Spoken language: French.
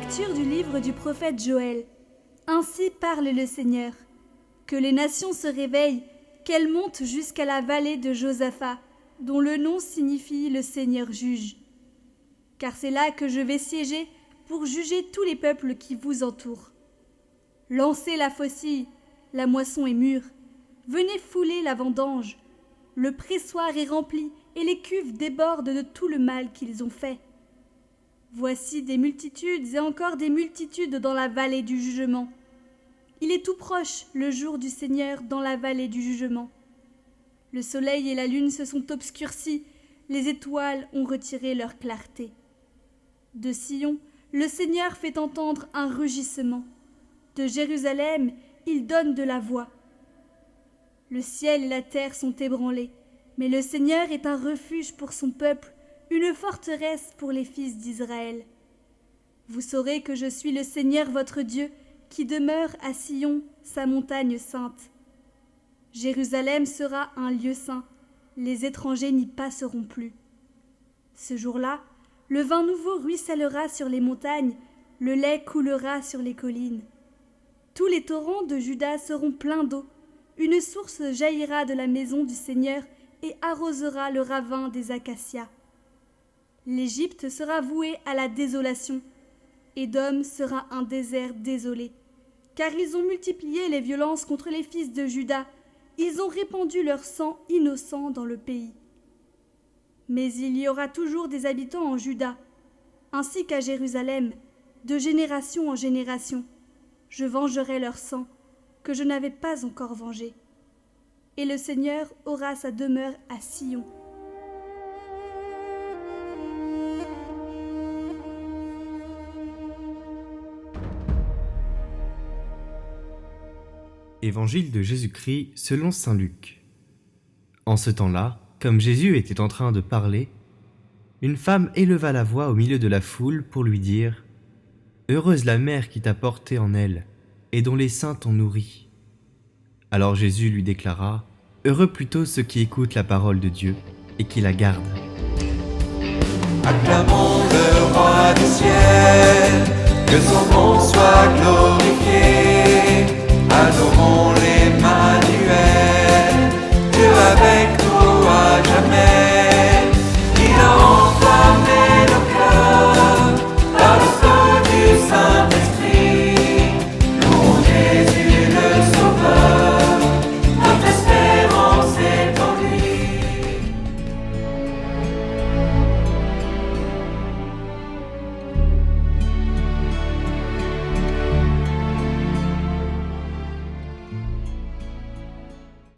Lecture du livre du prophète Joël. Ainsi parle le Seigneur. Que les nations se réveillent, qu'elles montent jusqu'à la vallée de Josaphat, dont le nom signifie le Seigneur juge. Car c'est là que je vais siéger pour juger tous les peuples qui vous entourent. Lancez la faucille, la moisson est mûre. Venez fouler la vendange. Le pressoir est rempli et les cuves débordent de tout le mal qu'ils ont fait. Voici des multitudes et encore des multitudes dans la vallée du jugement. Il est tout proche, le jour du Seigneur, dans la vallée du jugement. Le soleil et la lune se sont obscurcis, les étoiles ont retiré leur clarté. De Sion, le Seigneur fait entendre un rugissement. De Jérusalem, il donne de la voix. Le ciel et la terre sont ébranlés, mais le Seigneur est un refuge pour son peuple, une forteresse pour les fils d'Israël. Vous saurez que je suis le Seigneur votre Dieu, qui demeure à Sion, sa montagne sainte. Jérusalem sera un lieu saint, les étrangers n'y passeront plus. Ce jour-là, le vin nouveau ruissellera sur les montagnes, le lait coulera sur les collines. Tous les torrents de Juda seront pleins d'eau, une source jaillira de la maison du Seigneur et arrosera le ravin des acacias. L'Égypte sera vouée à la désolation. Édom sera un désert désolé. Car ils ont multiplié les violences contre les fils de Juda. Ils ont répandu leur sang innocent dans le pays. Mais il y aura toujours des habitants en Juda, ainsi qu'à Jérusalem, de génération en génération. Je vengerai leur sang, que je n'avais pas encore vengé. Et le Seigneur aura sa demeure à Sion. Évangile de Jésus-Christ selon saint Luc. En ce temps-là, comme Jésus était en train de parler, une femme éleva la voix au milieu de la foule pour lui dire « Heureuse la mère qui t'a porté en elle, et dont les seins t'ont nourri. » Alors Jésus lui déclara « Heureux plutôt ceux qui écoutent la parole de Dieu et qui la gardent. » Acclamons le roi du ciel.